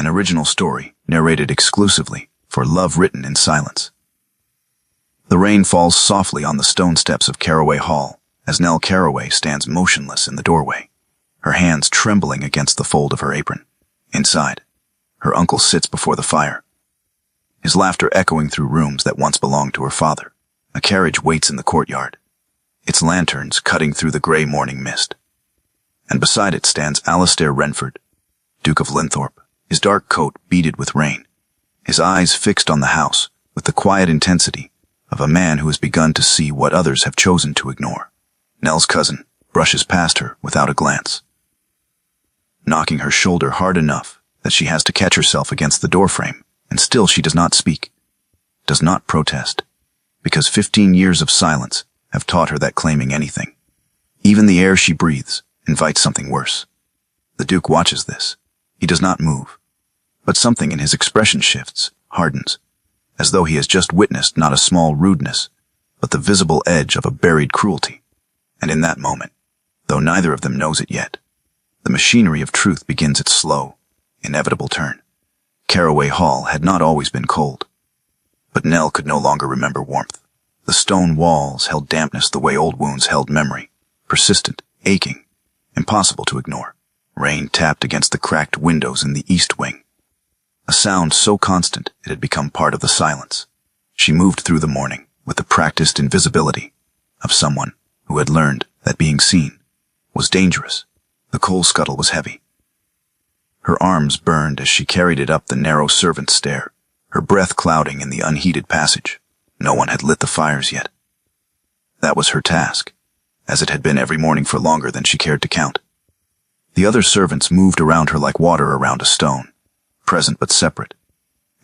an original story narrated exclusively for Love Written in Silence. The rain falls softly on the stone steps of Caraway Hall as Nell Caraway stands motionless in the doorway, her hands trembling against the fold of her apron. Inside, her uncle sits before the fire, his laughter echoing through rooms that once belonged to her father. A carriage waits in the courtyard, its lanterns cutting through the gray morning mist. And beside it stands Alastair Renford, Duke of Linthorpe, his dark coat beaded with rain, his eyes fixed on the house with the quiet intensity of a man who has begun to see what others have chosen to ignore. Nell's cousin brushes past her without a glance, knocking her shoulder hard enough that she has to catch herself against the doorframe, and still she does not speak, does not protest, because 15 years of silence have taught her that claiming anything, even the air she breathes, invites something worse. The Duke watches this. He does not move, but something in his expression shifts, hardens, as though he has just witnessed not a small rudeness, but the visible edge of a buried cruelty. And in that moment, though neither of them knows it yet, the machinery of truth begins its slow, inevitable turn. Caraway Hall had not always been cold, but Nell could no longer remember warmth. The stone walls held dampness the way old wounds held memory, persistent, aching, impossible to ignore. Rain tapped against the cracked windows in the east wing, a sound so constant it had become part of the silence. She moved through the morning with the practiced invisibility of someone who had learned that being seen was dangerous. The coal scuttle was heavy. Her arms burned as she carried it up the narrow servants' stair, her breath clouding in the unheated passage. No one had lit the fires yet. That was her task, as it had been every morning for longer than she cared to count. The other servants moved around her like water around a stone, present but separate,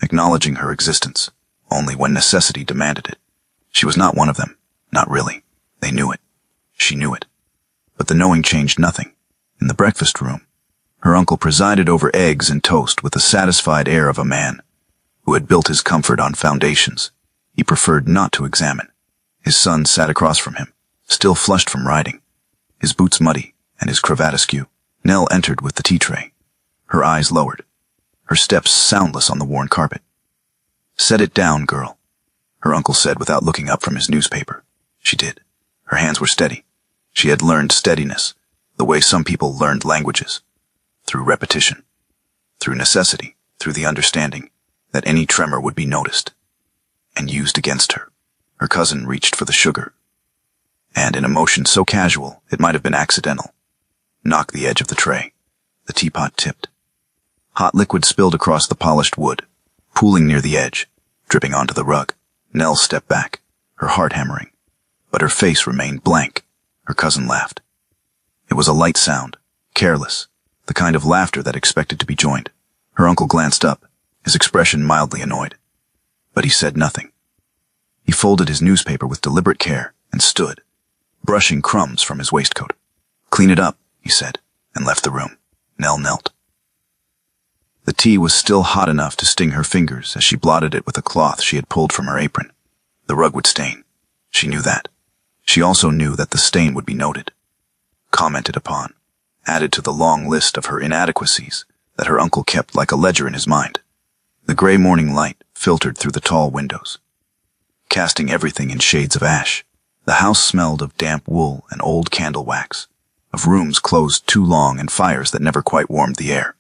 acknowledging her existence only when necessity demanded it. She was not one of them, not really. They knew it. She knew it. But the knowing changed nothing. In the breakfast room, her uncle presided over eggs and toast with the satisfied air of a man who had built his comfort on foundations he preferred not to examine. His son sat across from him, still flushed from riding, his boots muddy and his cravat askew. Nell entered with the tea tray, her eyes lowered, her steps soundless on the worn carpet. "Set it down, girl," her uncle said without looking up from his newspaper. She did. Her hands were steady. She had learned steadiness, the way some people learned languages, through repetition, through necessity, through the understanding that any tremor would be noticed and used against her. Her cousin reached for the sugar, and in a motion so casual it might have been accidental, knocked the edge of the tray. The teapot tipped. Hot liquid spilled across the polished wood, pooling near the edge, dripping onto the rug. Nell stepped back, her heart hammering, but her face remained blank. Her cousin laughed. It was a light sound, careless, the kind of laughter that expected to be joined. Her uncle glanced up, his expression mildly annoyed, but he said nothing. He folded his newspaper with deliberate care and stood, brushing crumbs from his waistcoat. "Clean it up," he said, and left the room. Nell knelt. The tea was still hot enough to sting her fingers as she blotted it with a cloth she had pulled from her apron. The rug would stain. She knew that. She also knew that the stain would be noted, commented upon, added to the long list of her inadequacies that her uncle kept like a ledger in his mind. The gray morning light filtered through the tall windows, casting everything in shades of ash. The house smelled of damp wool and old candle wax, of rooms closed too long and fires that never quite warmed the air.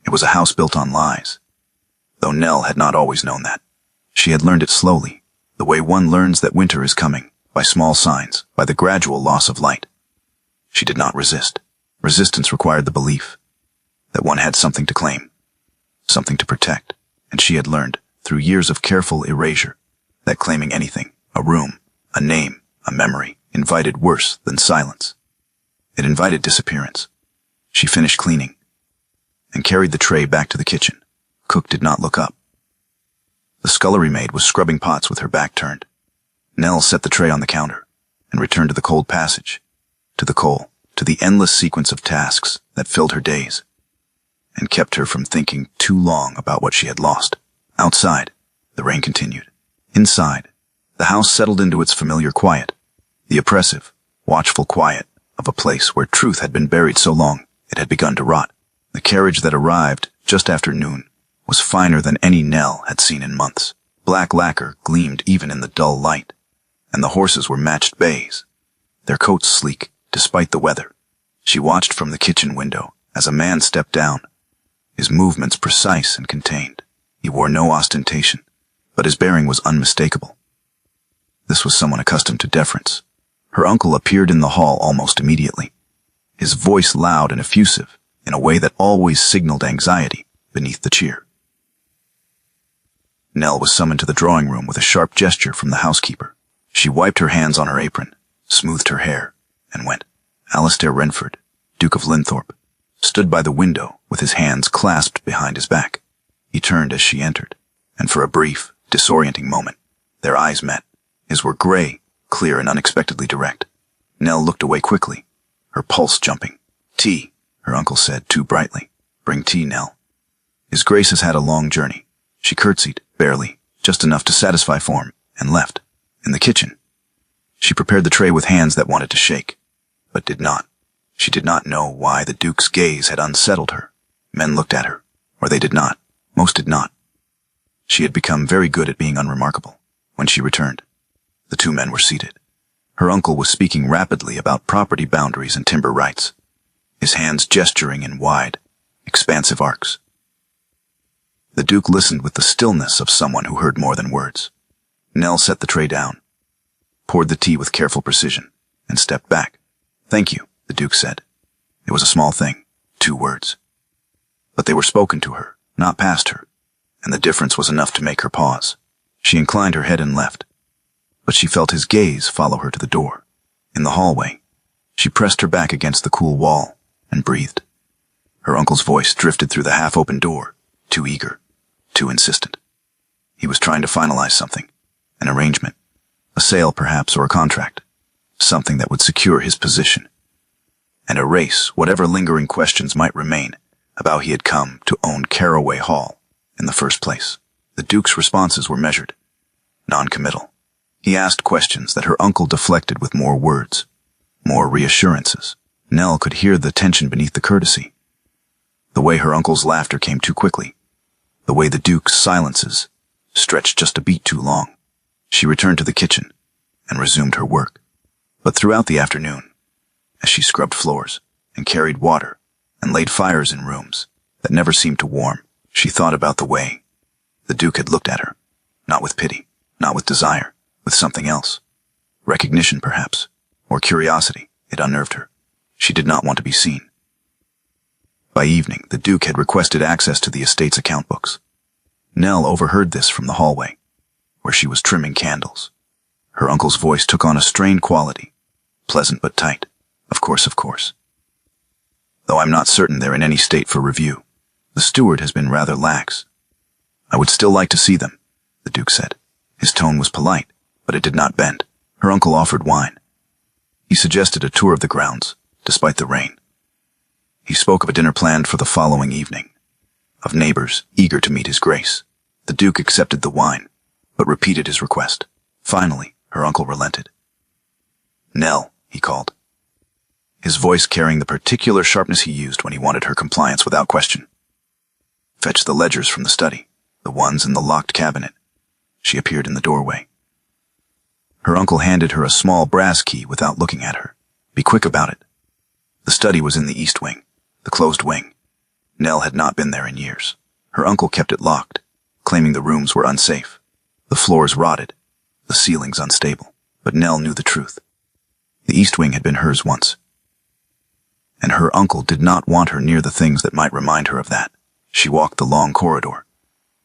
It was a house built on lies, though Nell had not always known that. She had learned it slowly, the way one learns that winter is coming, by small signs, by the gradual loss of light. She did not resist. Resistance required the belief that one had something to claim, something to protect, and she had learned, through years of careful erasure, that claiming anything, a room, a name, a memory, invited worse than silence. It invited disappearance. She finished cleaning and carried the tray back to the kitchen. Cook did not look up. The scullery maid was scrubbing pots with her back turned. Nell set the tray on the counter and returned to the cold passage, to the coal, to the endless sequence of tasks that filled her days and kept her from thinking too long about what she had lost. Outside, the rain continued. Inside, the house settled into its familiar quiet, the oppressive, watchful quiet of a place where truth had been buried so long it had begun to rot. The carriage that arrived just after noon was finer than any Nell had seen in months. Black lacquer gleamed even in the dull light, and the horses were matched bays, their coats sleek despite the weather. She watched from the kitchen window as a man stepped down, his movements precise and contained. He wore no ostentation, but his bearing was unmistakable. This was someone accustomed to deference. Her uncle appeared in the hall almost immediately, his voice loud and effusive in a way that always signaled anxiety beneath the cheer. Nell was summoned to the drawing room with a sharp gesture from the housekeeper. She wiped her hands on her apron, smoothed her hair, and went. Alistair Renford, Duke of Linthorpe, stood by the window with his hands clasped behind his back. He turned as she entered, and for a brief, disorienting moment, their eyes met. His were gray, clear, and unexpectedly direct. Nell looked away quickly, her pulse jumping. "Tea," her uncle said too brightly. "Bring tea, Nell." His Grace has had a long journey. She curtsied, barely, just enough to satisfy form, and left. In the kitchen, she prepared the tray with hands that wanted to shake, but did not. She did not know why the Duke's gaze had unsettled her. Men looked at her, or they did not. Most did not. She had become very good at being unremarkable. When she returned, the two men were seated. Her uncle was speaking rapidly about property boundaries and timber rights, his hands gesturing in wide, expansive arcs. The Duke listened with the stillness of someone who heard more than words. Nell set the tray down, poured the tea with careful precision, and stepped back. "Thank you," the Duke said. It was a small thing, 2 words. But they were spoken to her, not past her, and the difference was enough to make her pause. She inclined her head and left, but she felt his gaze follow her to the door. In the hallway, she pressed her back against the cool wall and breathed. Her uncle's voice drifted through the half-open door, too eager, too insistent. He was trying to finalize something, an arrangement, a sale perhaps, or a contract, something that would secure his position and erase whatever lingering questions might remain about how he had come to own Caraway Hall in the first place. The Duke's responses were measured, non-committal. He asked questions that her uncle deflected with more words, more reassurances. Nell could hear the tension beneath the courtesy, the way her uncle's laughter came too quickly, the way the Duke's silences stretched just a beat too long. She returned to the kitchen and resumed her work. But throughout the afternoon, as she scrubbed floors and carried water and laid fires in rooms that never seemed to warm, she thought about the way the Duke had looked at her, not with pity, not with desire, with something else. Recognition, perhaps, or curiosity. It unnerved her. She did not want to be seen. By evening, the Duke had requested access to the estate's account books. Nell overheard this from the hallway, where she was trimming candles. Her uncle's voice took on a strained quality, pleasant but tight. Of course. Though I'm not certain they're in any state for review. The steward has been rather lax. I would still like to see them, the Duke said. His tone was polite, but it did not bend. Her uncle offered wine. He suggested a tour of the grounds, despite the rain. He spoke of a dinner planned for the following evening, of neighbors eager to meet his Grace. The Duke accepted the wine, but repeated his request. Finally, her uncle relented. "Nell," he called, his voice carrying the particular sharpness he used when he wanted her compliance without question. "Fetch the ledgers from the study, the ones in the locked cabinet." She appeared in the doorway. Her uncle handed her a small brass key without looking at her. "Be quick about it." The study was in the east wing, the closed wing. Nell had not been there in years. Her uncle kept it locked, claiming the rooms were unsafe, the floors rotted, the ceilings unstable. But Nell knew the truth. The east wing had been hers once, and her uncle did not want her near the things that might remind her of that. She walked the long corridor,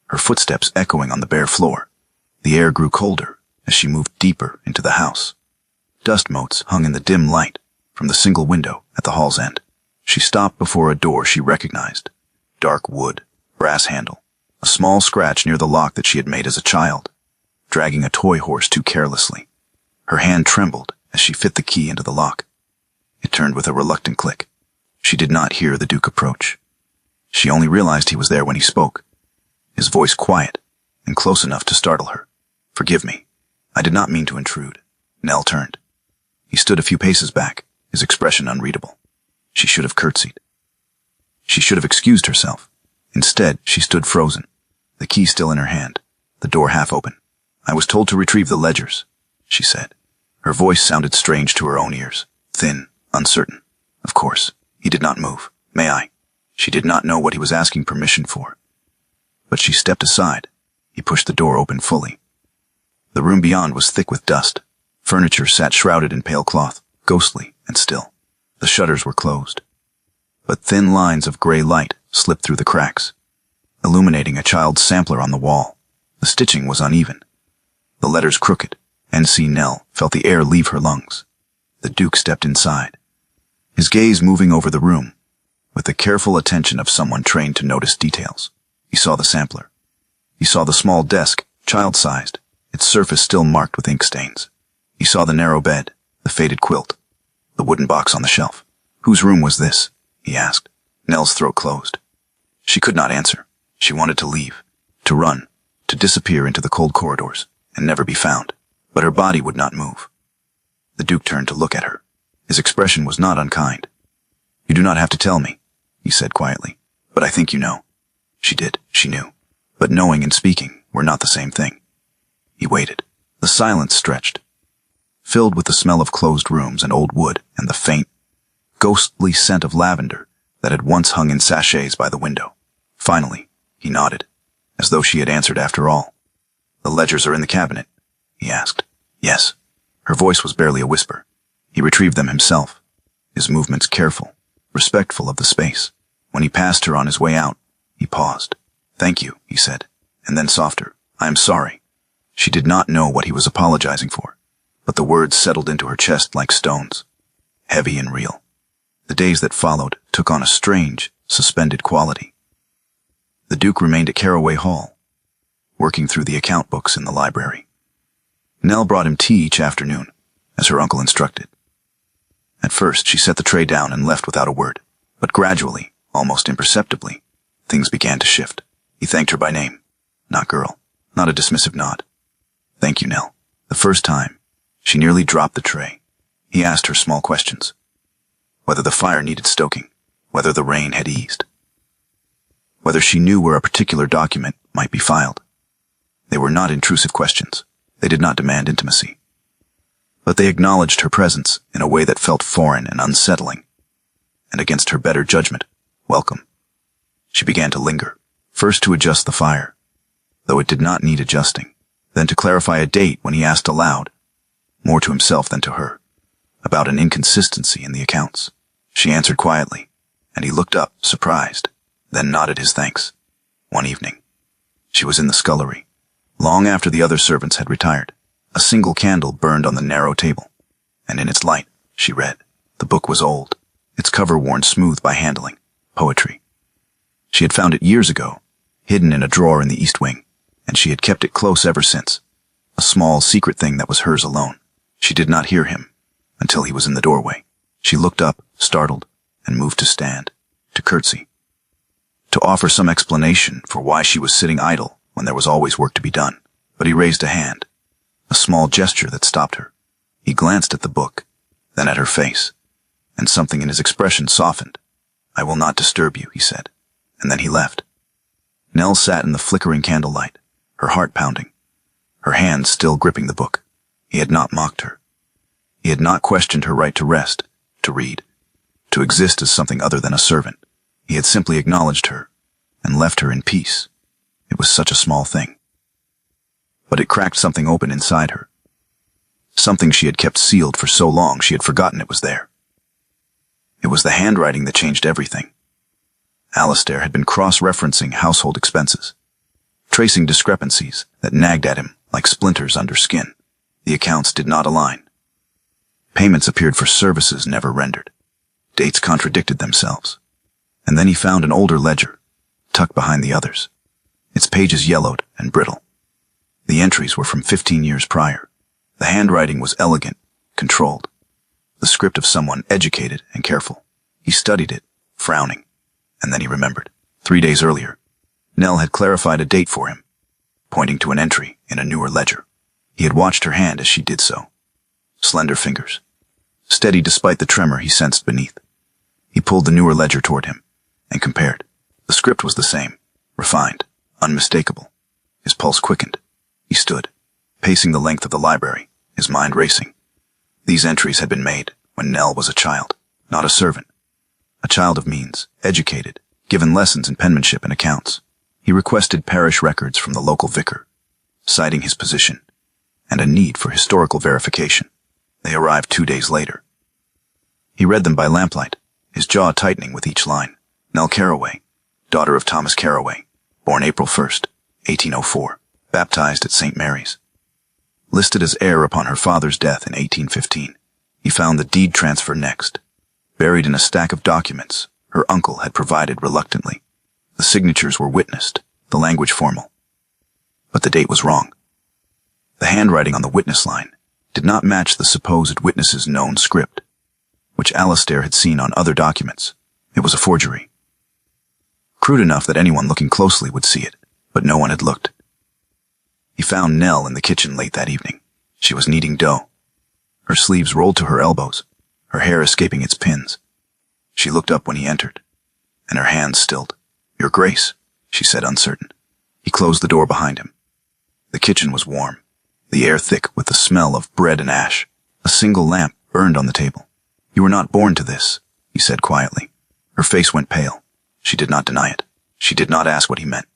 her footsteps echoing on the bare floor. The air grew colder as she moved deeper into the house. Dust motes hung in the dim light from the single window at the hall's end. She stopped before a door she recognized. Dark wood, brass handle, a small scratch near the lock that she had made as a child, dragging a toy horse too carelessly. Her hand trembled as she fit the key into the lock. It turned with a reluctant click. She did not hear the Duke approach. She only realized he was there when he spoke, his voice quiet and close enough to startle her. "Forgive me. I did not mean to intrude." Nell turned. He stood a few paces back, his expression unreadable. She should have curtsied. She should have excused herself. Instead, she stood frozen, the key still in her hand, the door half open. "I was told to retrieve the ledgers," she said. Her voice sounded strange to her own ears, thin, uncertain. Of course, he did not move. "May I?" She did not know what he was asking permission for. But she stepped aside. He pushed the door open fully. The room beyond was thick with dust. Furniture sat shrouded in pale cloth, ghostly and still. The shutters were closed. But thin lines of gray light slipped through the cracks, illuminating a child's sampler on the wall. The stitching was uneven, the letters crooked. N.C. Nell felt the air leave her lungs. The Duke stepped inside, his gaze moving over the room, with the careful attention of someone trained to notice details. He saw the sampler. He saw the small desk, child-sized, its surface still marked with ink stains. He saw the narrow bed, the faded quilt, the wooden box on the shelf. Whose room was this? He asked. Nell's throat closed. She could not answer. She wanted to leave, to run, to disappear into the cold corridors, and never be found. But her body would not move. The Duke turned to look at her. His expression was not unkind. "You do not have to tell me," he said quietly, "but I think you know." She did, she knew. But knowing and speaking were not the same thing. He waited. The silence stretched, filled with the smell of closed rooms and old wood and the faint, ghostly scent of lavender that had once hung in sachets by the window. Finally, he nodded, as though she had answered after all. "The ledgers are in the cabinet?" he asked. "Yes." Her voice was barely a whisper. He retrieved them himself, his movements careful, respectful of the space. When he passed her on his way out, he paused. "Thank you," he said, and then softer, "I am sorry." She did not know what he was apologizing for, but the words settled into her chest like stones, heavy and real. The days that followed took on a strange, suspended quality. The Duke remained at Caraway Hall, working through the account books in the library. Nell brought him tea each afternoon, as her uncle instructed. At first, she set the tray down and left without a word, but gradually, almost imperceptibly, things began to shift. He thanked her by name, not girl, not a dismissive nod. "Thank you, Nell." The first time, she nearly dropped the tray. He asked her small questions. Whether the fire needed stoking, whether the rain had eased, whether she knew where a particular document might be filed. They were not intrusive questions. They did not demand intimacy. But they acknowledged her presence in a way that felt foreign and unsettling, and against her better judgment, welcome. She began to linger, first to adjust the fire, though it did not need adjusting, then to clarify a date when he asked aloud, more to himself than to her, about an inconsistency in the accounts. She answered quietly, and he looked up, surprised, then nodded his thanks. One evening, she was in the scullery, long after the other servants had retired. A single candle burned on the narrow table, and in its light, she read. The book was old, its cover worn smooth by handling. Poetry. She had found it years ago, hidden in a drawer in the east wing, and she had kept it close ever since. A small, secret thing that was hers alone. She did not hear him until he was in the doorway. She looked up, startled, and moved to stand, to curtsy, to offer some explanation for why she was sitting idle when there was always work to be done. But he raised a hand, a small gesture that stopped her. He glanced at the book, then at her face, and something in his expression softened. "I will not disturb you," he said, and then he left. Nell sat in the flickering candlelight, her heart pounding, her hands still gripping the book. He had not mocked her. He had not questioned her right to rest, to read, to exist as something other than a servant. He had simply acknowledged her and left her in peace. It was such a small thing. But it cracked something open inside her. Something she had kept sealed for so long she had forgotten it was there. It was the handwriting that changed everything. Alistair had been cross-referencing household expenses, tracing discrepancies that nagged at him like splinters under skin. The accounts did not align. Payments appeared for services never rendered. Dates contradicted themselves. And then he found an older ledger, tucked behind the others, its pages yellowed and brittle. The entries were from 15 years prior. The handwriting was elegant, controlled, the script of someone educated and careful. He studied it, frowning, and then he remembered. 3 days earlier, Nell had clarified a date for him, pointing to an entry in a newer ledger. He had watched her hand as she did so. Slender fingers, steady despite the tremor he sensed beneath. He pulled the newer ledger toward him and compared. The script was the same, refined, unmistakable. pulse quickened. He stood, pacing the length of the library, his mind racing. These entries had been made when Nell was a child, not a servant. A child of means, educated, given lessons in penmanship and accounts. He requested parish records from the local vicar, citing his position and a need for historical verification. They arrived 2 days later. He read them by lamplight, his jaw tightening with each line. Nell Carraway, daughter of Thomas Carraway, born April 1st, 1804, baptized at St. Mary's. Listed as heir upon her father's death in 1815. He found the deed transfer next. Buried in a stack of documents her uncle had provided reluctantly. The signatures were witnessed, the language formal. But the date was wrong. The handwriting on the witness line did not match the supposed witness's known script, which Alistair had seen on other documents. It was a forgery. Crude enough that anyone looking closely would see it, but no one had looked. He found Nell in the kitchen late that evening. She was kneading dough. Her sleeves rolled to her elbows, her hair escaping its pins. She looked up when he entered, and her hands stilled. "Your Grace," she said, uncertain. He closed the door behind him. The kitchen was warm, the air thick with the smell of bread and ash. A single lamp burned on the table. "You were not born to this," he said quietly. Her face went pale. She did not deny it. She did not ask what he meant.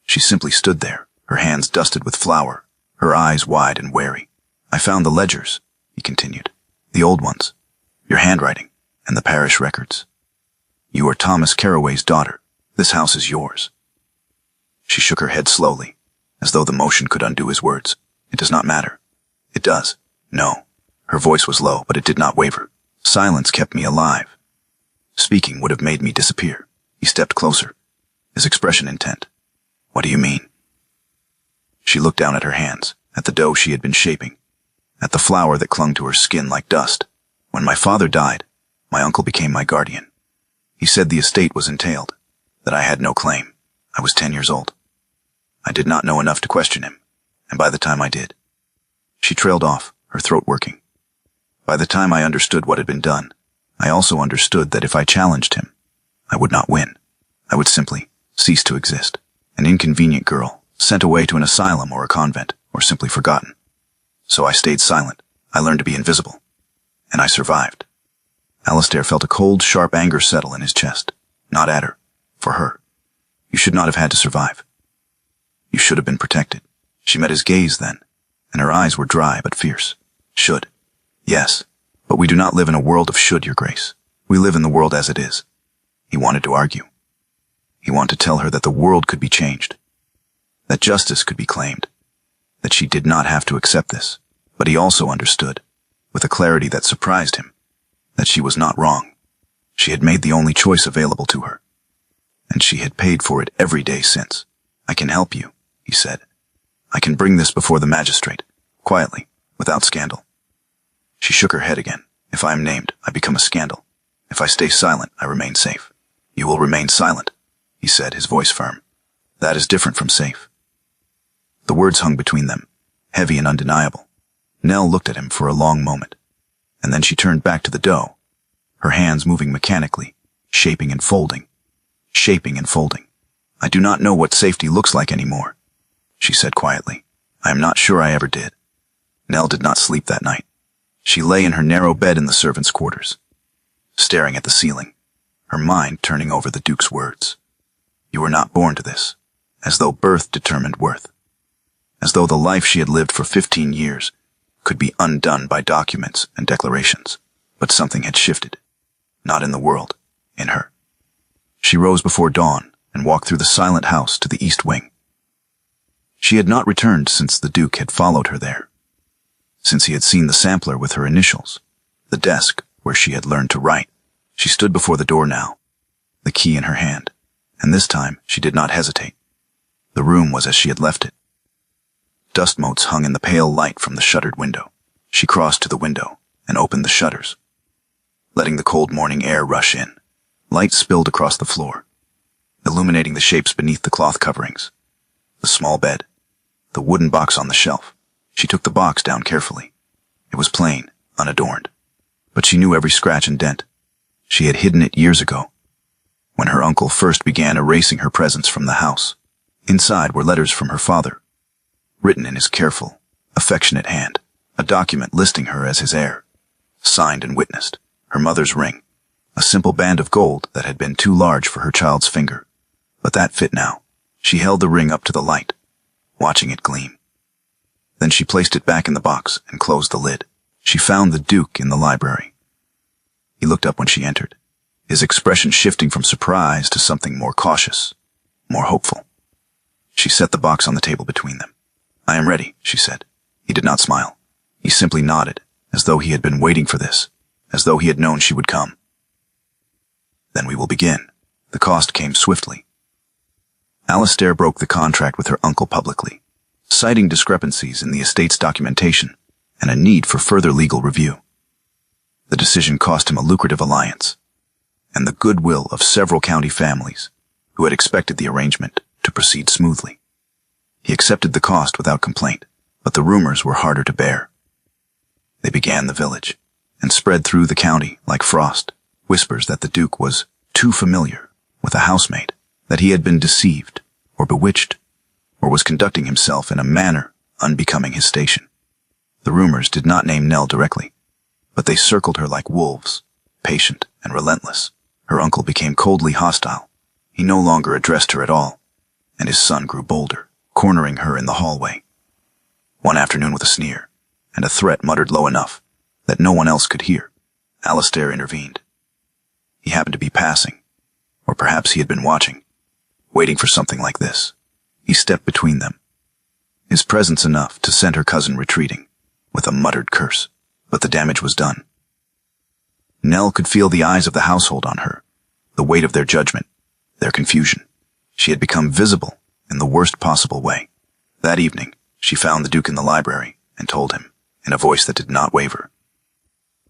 She simply stood there, her hands dusted with flour, her eyes wide and wary. "I found the ledgers," he continued. "The old ones. Your handwriting, and the parish records. You are Thomas Carraway's daughter. This house is yours." She shook her head slowly, as though the motion could undo his words. "It does not matter." "It does." "No." Her voice was low, but it did not waver. "Silence kept me alive. Speaking would have made me disappear." He stepped closer, his expression intent. "What do you mean?" She looked down at her hands, at the dough she had been shaping, at the flour that clung to her skin like dust. "When my father died, my uncle became my guardian. He said the estate was entailed, that I had no claim. I was 10 years old. I did not know enough to question him, and by the time I did..." She trailed off, her throat working. "By the time I understood what had been done, I also understood that if I challenged him, I would not win. I would simply cease to exist. An inconvenient girl, sent away to an asylum or a convent, or simply forgotten. So I stayed silent. I learned to be invisible. And I survived." Alistair felt a cold, sharp anger settle in his chest. Not at her. For her. "You should not have had to survive. You should have been protected." She met his gaze then, and her eyes were dry but fierce. "Should. Yes. But we do not live in a world of should, Your Grace. We live in the world as it is." He wanted to argue. He wanted to tell her that the world could be changed, that justice could be claimed, that she did not have to accept this. But he also understood, with a clarity that surprised him, that she was not wrong. She had made the only choice available to her, and she had paid for it every day since. "I can help you," he said. "I can bring this before the magistrate, quietly, without scandal." She shook her head again. "If I am named, I become a scandal. If I stay silent, I remain safe." "You will remain silent," he said, his voice firm. "That is different from safe." The words hung between them, heavy and undeniable. Nell looked at him for a long moment, and then she turned back to the dough, her hands moving mechanically, shaping and folding, shaping and folding. "I do not know what safety looks like anymore," she said quietly. "I am not sure I ever did." Nell did not sleep that night. She lay in her narrow bed in the servants' quarters, staring at the ceiling, her mind turning over the Duke's words. "You were not born to this," as though birth determined worth, as though the life she had lived for 15 years could be undone by documents and declarations. But something had shifted, not in the world, in her. She rose before dawn and walked through the silent house to the east wing. She had not returned since the Duke had followed her there, since he had seen the sampler with her initials, the desk where she had learned to write. She stood before the door now, the key in her hand, and this time she did not hesitate. The room was as she had left it. Dust motes hung in the pale light from the shuttered window. She crossed to the window and opened the shutters, letting the cold morning air rush in. Light spilled across the floor, illuminating the shapes beneath the cloth coverings, the small bed, the wooden box on the shelf. She took the box down carefully. It was plain, unadorned, but she knew every scratch and dent. She had hidden it years ago, when her uncle first began erasing her presence from the house. Inside were letters from her father, written in his careful, affectionate hand, a document listing her as his heir, signed and witnessed, her mother's ring, a simple band of gold that had been too large for her child's finger. But that fit now. She held the ring up to the light, watching it gleam. Then she placed it back in the box and closed the lid. She found the Duke in the library. He looked up when she entered, his expression shifting from surprise to something more cautious, more hopeful. She set the box on the table between them. "I am ready," she said. He did not smile. He simply nodded, as though he had been waiting for this, as though he had known she would come. "Then we will begin." The cost came swiftly. Alistair broke the contract with her uncle publicly, citing discrepancies in the estate's documentation and a need for further legal review. The decision cost him a lucrative alliance and the goodwill of several county families who had expected the arrangement to proceed smoothly. He accepted the cost without complaint, but the rumors were harder to bear. They began the village and spread through the county like frost, whispers that the Duke was too familiar with a housemaid, that he had been deceived or bewitched, or was conducting himself in a manner unbecoming his station. The rumors did not name Nell directly, but they circled her like wolves, patient and relentless. Her uncle became coldly hostile. He no longer addressed her at all, and his son grew bolder, cornering her in the hallway. One afternoon, with a sneer and a threat muttered low enough that no one else could hear, Alistair intervened. He happened to be passing, or perhaps he had been watching, waiting for something like this. He stepped between them, his presence enough to send her cousin retreating, with a muttered curse. But the damage was done. Nell could feel the eyes of the household on her, the weight of their judgment, their confusion. She had become visible in the worst possible way. That evening, she found the Duke in the library and told him, in a voice that did not waver,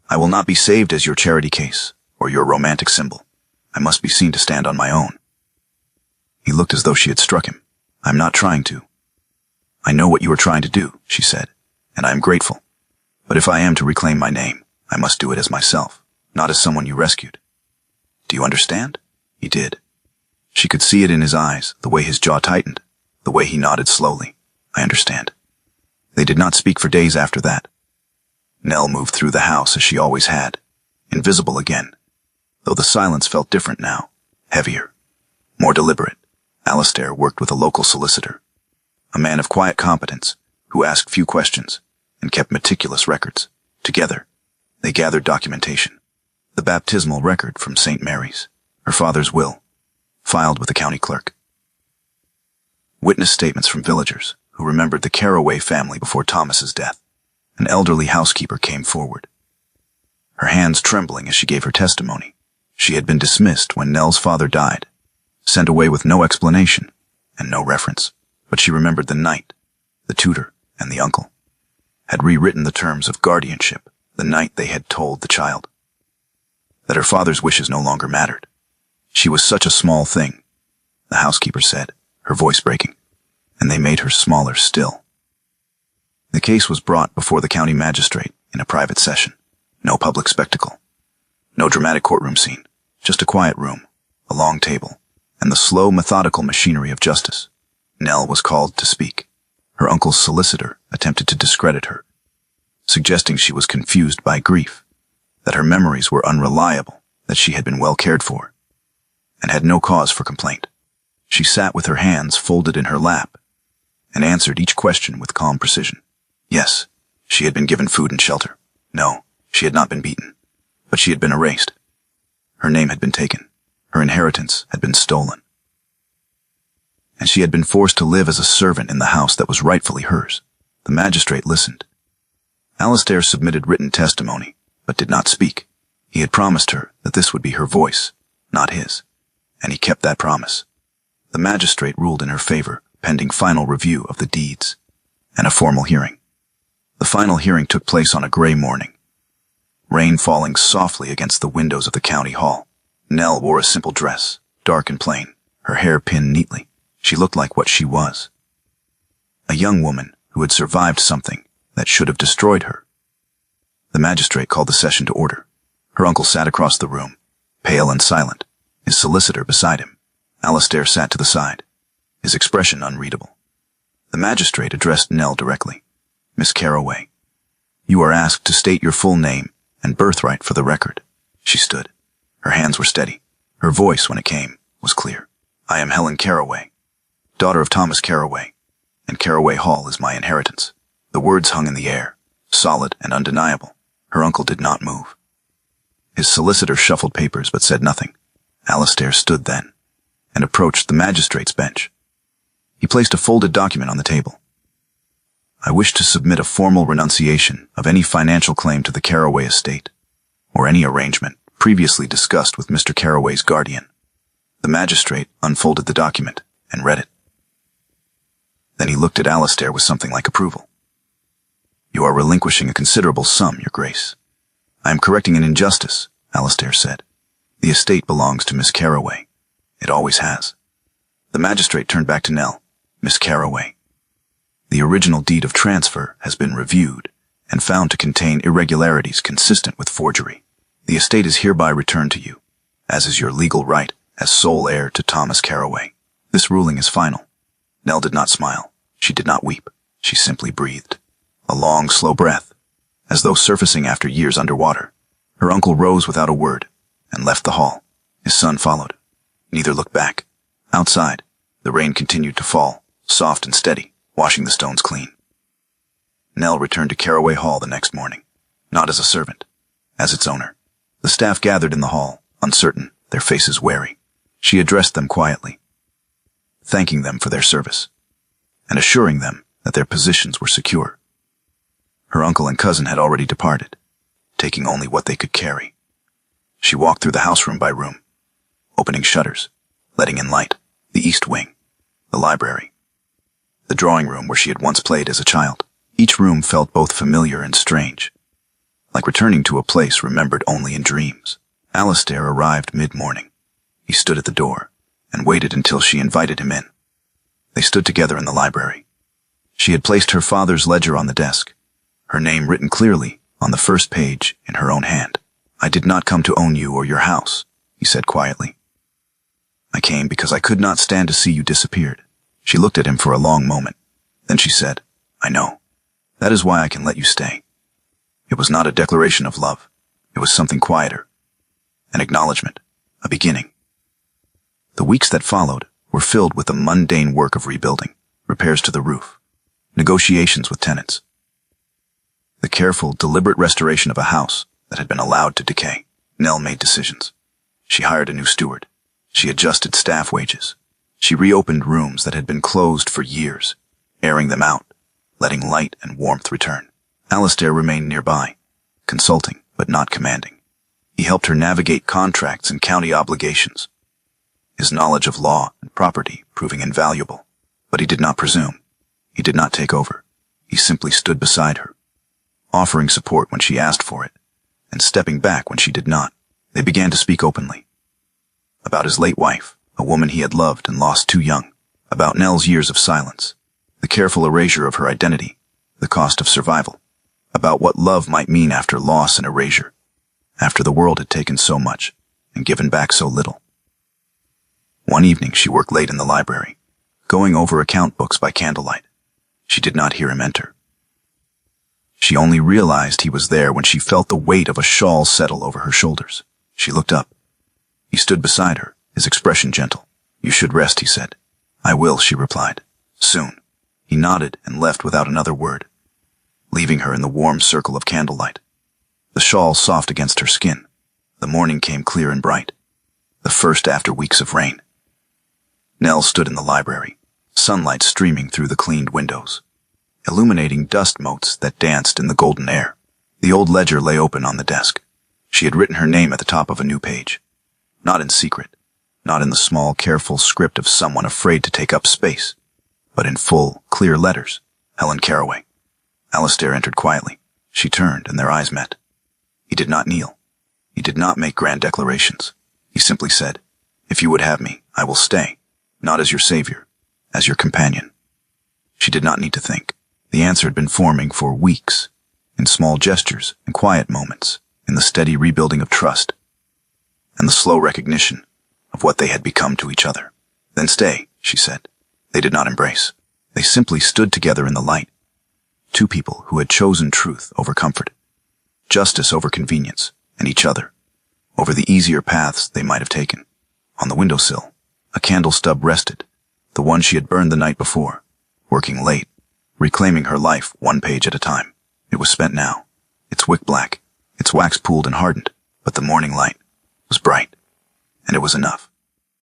"I will not be saved as your charity case or your romantic symbol. I must be seen to stand on my own." He looked as though she had struck him. "I'm not trying to." "I know what you are trying to do," she said, "and I am grateful. But if I am to reclaim my name, I must do it as myself, not as someone you rescued. Do you understand?" He did. She could see it in his eyes, the way his jaw tightened, the way he nodded slowly. "I understand." They did not speak for days after that. Nell moved through the house as she always had, invisible again, though the silence felt different now, heavier, more deliberate. Alistair worked with a local solicitor, a man of quiet competence who asked few questions and kept meticulous records. Together, they gathered documentation, the baptismal record from St. Mary's, her father's will, filed with the county clerk, witness statements from villagers who remembered the Caraway family before Thomas's death. An elderly housekeeper came forward, her hands trembling as she gave her testimony. She had been dismissed when Nell's father died, sent away with no explanation and no reference, but she remembered the night, the tutor, and the uncle had rewritten the terms of guardianship the night they had told the child that her father's wishes no longer mattered. She was such a small thing, the housekeeper said, her voice breaking, and they made her smaller still. The case was brought before the county magistrate in a private session. No public spectacle, no dramatic courtroom scene, just a quiet room, a long table, and the slow, methodical machinery of justice. Nell was called to speak. Her uncle's solicitor attempted to discredit her, suggesting she was confused by grief, that her memories were unreliable, that she had been well cared for, and had no cause for complaint. She sat with her hands folded in her lap and answered each question with calm precision. Yes, she had been given food and shelter. No, she had not been beaten, but she had been erased. Her name had been taken. Her inheritance had been stolen. And she had been forced to live as a servant in the house that was rightfully hers. The magistrate listened. Alistair submitted written testimony, but did not speak. He had promised her that this would be her voice, not his, and he kept that promise. The magistrate ruled in her favor, pending final review of the deeds and a formal hearing. The final hearing took place on a gray morning, rain falling softly against the windows of the county hall. Nell wore a simple dress, dark and plain, her hair pinned neatly. She looked like what she was, a young woman who had survived something that should have destroyed her. The magistrate called the session to order. Her uncle sat across the room, pale and silent, his solicitor beside him. Alistair sat to the side, his expression unreadable. The magistrate addressed Nell directly. "Miss Carroway, you are asked to state your full name and birthright for the record." She stood. Her hands were steady. Her voice, when it came, was clear. "I am Helen Carroway, daughter of Thomas Carroway, and Carroway Hall is my inheritance." The words hung in the air, solid and undeniable. Her uncle did not move. His solicitor shuffled papers but said nothing. Alastair stood then and approached the magistrate's bench. He placed a folded document on the table. "I wish to submit a formal renunciation of any financial claim to the Carroway estate, or any arrangement previously discussed with Mr. Carroway's guardian." The magistrate unfolded the document and read it. Then he looked at Alastair with something like approval. "You are relinquishing a considerable sum, Your Grace." "I am correcting an injustice," Alastair said. "The estate belongs to Miss Carroway. It always has." The magistrate turned back to Nell. "Miss Carroway, the original deed of transfer has been reviewed and found to contain irregularities consistent with forgery. The estate is hereby returned to you, as is your legal right as sole heir to Thomas Carroway. This ruling is final." Nell did not smile. She did not weep. She simply breathed. A long, slow breath, as though surfacing after years underwater. Her uncle rose without a word and left the hall. His son followed. Neither looked back. Outside, the rain continued to fall, soft and steady, washing the stones clean. Nell returned to Carroway Hall the next morning, not as a servant, as its owner. The staff gathered in the hall, uncertain, their faces wary. She addressed them quietly, thanking them for their service, and assuring them that their positions were secure. Her uncle and cousin had already departed, taking only what they could carry. She walked through the house room by room, opening shutters, letting in light, the east wing, the library, the drawing room where she had once played as a child. Each room felt both familiar and strange, like returning to a place remembered only in dreams. Alastair arrived mid-morning. He stood at the door and waited until she invited him in. They stood together in the library. She had placed her father's ledger on the desk, her name written clearly on the first page in her own hand. "I did not come to own you or your house," he said quietly. "I came because I could not stand to see you disappeared." She looked at him for a long moment. Then she said, "I know. That is why I can let you stay." It was not a declaration of love. It was something quieter. An acknowledgement. A beginning. The weeks that followed were filled with the mundane work of rebuilding, repairs to the roof, negotiations with tenants, the careful, deliberate restoration of a house that had been allowed to decay. Nell made decisions. She hired a new steward. She adjusted staff wages. She reopened rooms that had been closed for years, airing them out, letting light and warmth return. Alastair remained nearby, consulting but not commanding. He helped her navigate contracts and county obligations, his knowledge of law and property proving invaluable. But he did not presume. He did not take over. He simply stood beside her, offering support when she asked for it, and stepping back when she did not. They began to speak openly. About his late wife, a woman he had loved and lost too young. About Nell's years of silence, the careful erasure of her identity, the cost of survival. About what love might mean after loss and erasure, after the world had taken so much and given back so little. One evening she worked late in the library, going over account books by candlelight. She did not hear him enter. She only realized he was there when she felt the weight of a shawl settle over her shoulders. She looked up. He stood beside her, his expression gentle. "You should rest," he said. "I will," she replied. "Soon." He nodded and left without another word, leaving her in the warm circle of candlelight, the shawl soft against her skin. The morning came clear and bright, the first after weeks of rain. Nell stood in the library, sunlight streaming through the cleaned windows, illuminating dust motes that danced in the golden air. The old ledger lay open on the desk. She had written her name at the top of a new page, not in secret, not in the small, careful script of someone afraid to take up space, but in full, clear letters. Helen Carroway. Alastair entered quietly. She turned, and their eyes met. He did not kneel. He did not make grand declarations. He simply said, "If you would have me, I will stay, not as your savior, as your companion." She did not need to think. The answer had been forming for weeks, in small gestures and quiet moments, in the steady rebuilding of trust, and the slow recognition of what they had become to each other. "Then stay," she said. They did not embrace. They simply stood together in the light. Two people who had chosen truth over comfort, justice over convenience, and each other over the easier paths they might have taken. On the windowsill, a candle stub rested, the one she had burned the night before, working late, reclaiming her life one page at a time. It was spent now, its wick black, its wax pooled and hardened, but the morning light was bright, and it was enough.